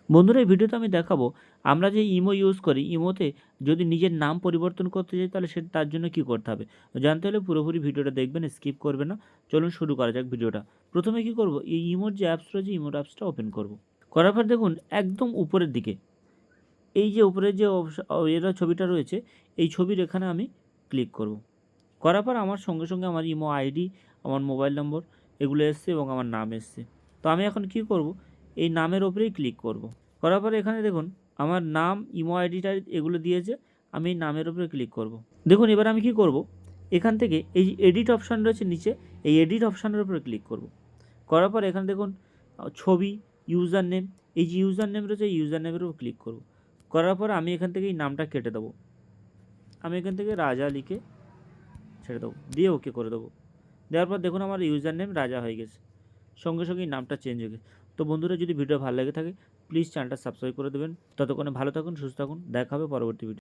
বন্ধুরা এই ভিডিওতে আমি দেখাবো আমরা যে ইমো ইউজ করি, ইমোতে যদি নিজের নাম পরিবর্তন করতে চাই তাহলে তার জন্য কী করতে হবে। জানতে হলে পুরোপুরি ভিডিওটা দেখবেন, স্কিপ করবে না। চলুন শুরু করা যাক ভিডিওটা। প্রথমে কী করব, এই ইমোর যে অ্যাপস রয়েছে ইমোর অ্যাপসটা ওপেন করব। করার পর দেখুন একদম উপরের দিকে এই যে উপরের যে এরা ছবিটা রয়েছে, এই ছবির এখানে আমি ক্লিক করব। করার পর আমার সঙ্গে সঙ্গে আমার ইমো আইডি, আমার মোবাইল নম্বর এগুলো এসছে এবং আমার নাম এসছে। তো আমি এখন কী করব, এই নামের ওপরেই ক্লিক করব। করার পরে এখানে দেখুন আমার নাম, ইমো আইডিটা এগুলো দিয়েছে, আমি এই নামের উপরে ক্লিক করব। দেখুন এবার আমি কি করব, এখান থেকে এই এডিট অপশান রয়েছে নিচে, এই এডিট অপশানের উপরে ক্লিক করব। করার পর এখানে দেখুন ছবি, ইউজার নেম, এই যে ইউজার নেম রয়েছে এই ইউজার নেমের উপর ক্লিক করব। করার পর আমি এখান থেকে এই নামটা কেটে দেবো, আমি এখান থেকে রাজা লিখে ছেড়ে দেবো, দিয়ে ওকে করে দেবো। দেওয়ার পর দেখুন আমার ইউজার নেম রাজা হয়ে গেছে, সঙ্গে সঙ্গেই নামটা চেঞ্জ হয়ে গেছে। তো বন্ধুরা যদি ভিডিও ভালো লেগে থাকে প্লিজ চ্যানেলটা সাবস্ক্রাইব করে দেবেন। ততক্ষণে ভালো থাকুন, সুস্থ থাকুন, দেখা হবে পরবর্তী ভিডিও।